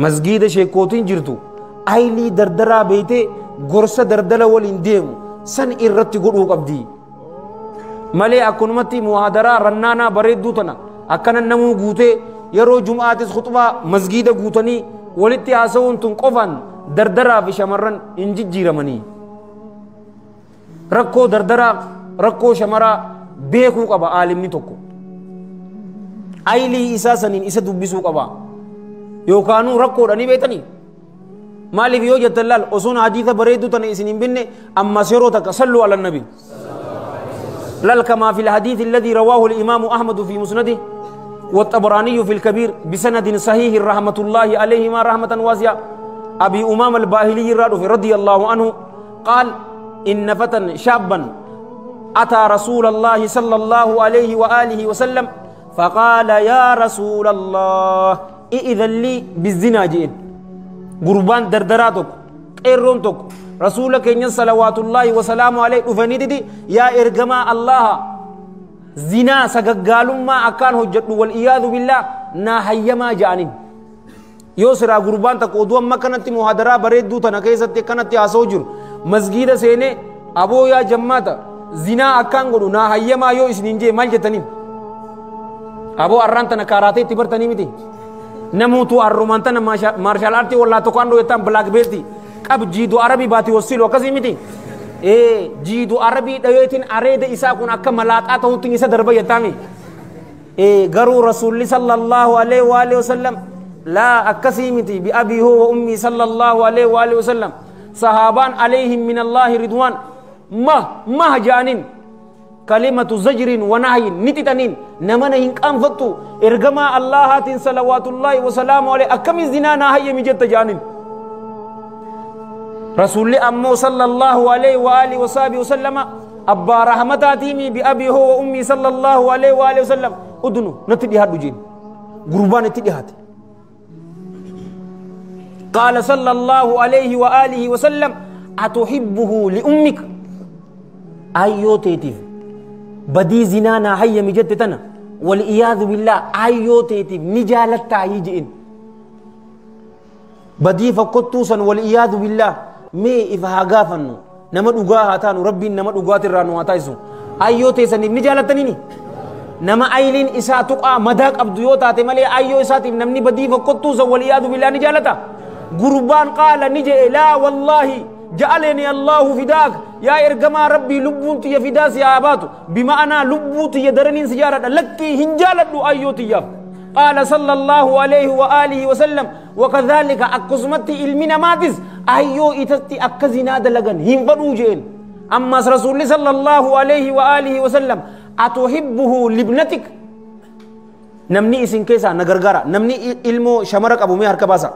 مسجد شيكوتين جرتو أيلي دردرا بيتي غرسة دردلا والإنديم سن إرتي قلوك أبدي مالي أكونمتي مهادرة رنانا بريد دوتنا أكنا نمو قوتي يرو جمعات خطبة مسجد قوتني ولتي عسون تنقفن دردرا في شمرن إنجي جيرمني ركو دردرا ركو شمرا بيكو قبا عالمني توكو أيلي إساسا إسا دبسو قبا يوكانو ركو رني بيتني مالي في وجه التلال أصون حديث بريدو تني سنين بني أما سيروتك صلوا على النبي لل كما في الحديث الذي رواه الإمام أحمد في مسنده والطبراني في الكبير بسند صحيح رحمة الله عليهما رحمة واسعة أبي أمام الباهلي رضي الله عنه قال إن فتى شابا أتى رسول الله صلى الله عليه وآله وسلم فقال يا رسول الله إذن لي بالزنا جئن قربان دردراتك قيرونتك رسولك إن صلوات الله وسلامه عليه أفندي يا إرجما الله زنا سجقالهم ما أكان هجت والإياذ بالله ناحيما جانين يوسرا قربان تقودوا ما كانت مهادرة بريد دوتا نكيسة كانت أسوجر مسجد سينة أبو يا جماعة زنا أكان قلوا ناحيما يو إسنينجي مال جتنين أبو أرانتنا كاراتي تبرتني متي نموتو الرومانتنا مارشال آرتي ولا تقاندو يتام بلاك بيلتي كاب جيدو عربي باتي وسيلو كذي متي جيدو عربي دايتين أريد إساكون أكمل ملاك أتو تنسى دربا يتامي غرو رسول صلى الله عليه وآله وسلم لا أكسيمتي بأبي هو وأمي صلى الله عليه وآله وسلم صحابان عليهم من الله رضوان ما جانين كلمة زجر ونهي نتتنين نمنهن أنفتو إرغما الله صلوات الله وسلامه عليه أكم الزنا نهي مجد جانين رسول أمو صلى الله عليه وآله وصحبه وسلم أبا رحمتاتيمي بأبي هو وأمي صلى الله عليه وآله وسلم أدنو نتدي هادو جين قربان نتدي هاد قال صلى الله عليه وآله وسلم أتحبه لأمك أيو تيتيف بدي زنانا هيا مجدتنا والإياذ بالله أيو تيتيف نجالت تعيجين بدي فقطوسا والإياذ بالله مي إفها غافنو نمد أغاها تانو ربي نمد أغات الرانو واتايسو أيو تيسن نجالتنيني نما أيلين إسا تقع مداك أبديو تاتي مالي أيو إساتي نمني بدي فقطوسا والإياذ بالله نجالتا قربان قال نجي لا والله جعلني الله فداك يا إرجما ربي لبوت يا فداس يا أباتو بمعنى لبوت يا درنين سجارة لكي هنجالت أيوتي قال صلى الله عليه وآله وسلم وكذلك أقسمت علمنا ماتس أيو إتتي أكزنا دلغن هم فروجين أما رسول صلى الله عليه وآله وسلم أتحبه لابنتك نمني إسن كيسا نغرغرا نمني علمو شمرك أبو ميهر كباسا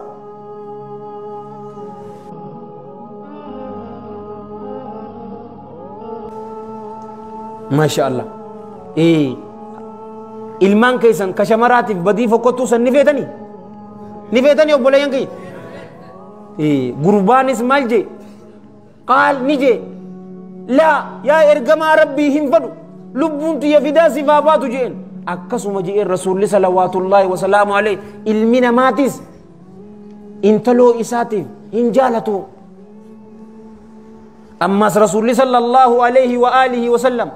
ما شاء الله ilmaan keessan kashamaraatiif badii fokkottuu san ni feetanii obboleeyyan kiyya gurbaanis maal jee qaal ni jee laa yaa ergamaa rabbii hin fadhu lubbuun tiyya fidaa sifaa baatu jeen akkasuma jeen rasuulli salawaatullaahi wasalaamu alayhi ilmi namaatis intaloo isaatiif hin jaalatu ammas rasuulli sallallahu alayhi wa alihi wasallam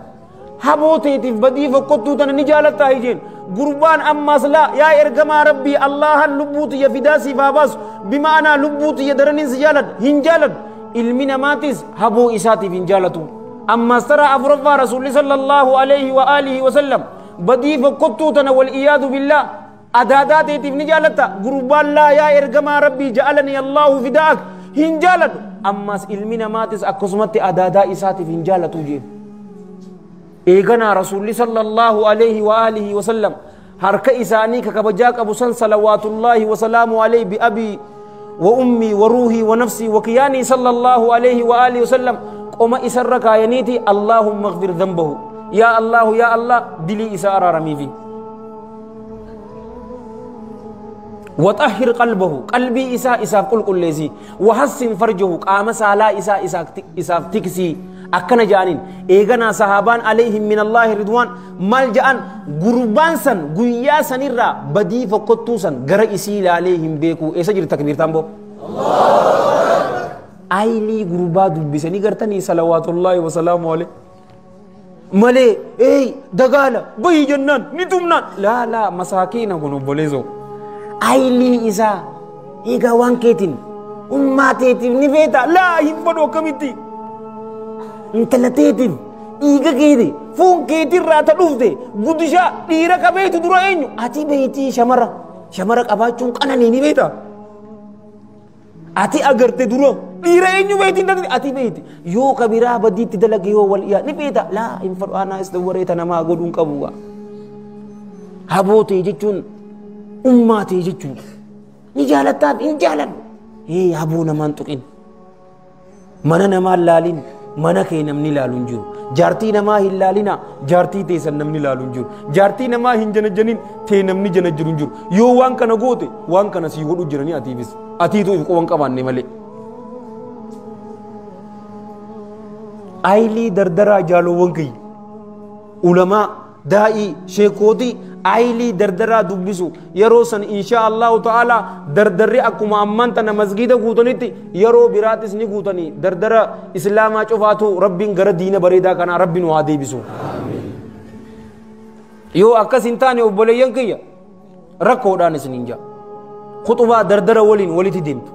habooteetiif badii fokkottuu tana ni jaalatta hijeen gurbaan ammas laa yaa ergamaa rabbii allahan lubbuutiyya fidaa siifaa baasu bimaanaa lubbuutiyya daraniin si jaalad hin jaalad ilmi namaatis haboo isaatiif hin jaalatu ammas tara afuraffaa rasuulli sallallahu alayhi wa alihi wasallam badii fokkottuu tana wal'iyaadu billah adaadaateetiif ni jaalatta gurbaan laa yaa ergamaa rabbii ja'alanii allahu fidaak hin jaaladu ammas ilmi namaatis akkasumatti adaadaa isaatiif hin jaalatu jeen إيجانا رسول صلى الله عليه وآله وسلم حركة إساني ككبجاك أبو سن صلوات الله وسلامه عليه بأبي وأمي وروحي ونفسي وكياني صلى الله عليه وآله وسلم وما إسرك ينيتي اللهم اغفر ذنبه يا الله دلي إساء رمي في وطهر قلبه قلبي إساء قل لزي وحسن فرجه قام سالا إساء تكسي akkana ja'aniin eeganaa sahaabaan alayhim min allaahi ridwaan maal ja'an gurbaan san guyyaa sanirraa badii fokkottuu san gara isii ilaalee hin beeku eessa jirti takbiirtaan boo aylii gurbaa dubbisanii gartanii salawaatullaahi wasalaamu alayhi malee dagaala bayii jennaan ni tumnaan laa masaakiina kun obboleeso aylii isaa eegaa waan keetiin ummaa teetiif ni feeta laa hin fadhu akkamitti intala teetiif dhiiga keeti foon keetirraa ta dhufte guddishaa dhiira qabeetu dura eenyu ati beetii shamara qabaachuun qananii ni beeta ati agarte dura dhiira eenyu beetiin dati ati beeti yoo kabiraa badiitti dalage yoo wal dhiyaa ni beeta laa hin fadhu aanaa isa wareeta namaa godhuun qabuuga habootee jechuun ummaatee jechuun ni jaalattaaf hin jaaladhu haboo namaan tuqin mana namaan laalin mana kee namni laalu hin jiru jaartii namaa hin laalina jaartii teessan namni laalu hin jiru jaartii namaa hin janajjanin tee namni janajjiru hin jiru yoo waan kana goote waan kana sii godhu jiranii atiifis atiitu if qoban qabaanne malee aylii dardaraa jaalowwan kiyya ulamaa daa'ii sheekootii aylii dardaraa dubbisu yeroo san insha Allahu ta'ala dardarri akkuma amman tana masgida guutanitti yeroo biraatis ni guutanii dardara islaamaa cufaatu rabbiin gara diina bareedaa kana rabbiin waa deebisu yoo akkas hin taane obboleeyyan kiyya rakkoodhaan isiniin jaa khutubaa dardara waliin walitti deemtu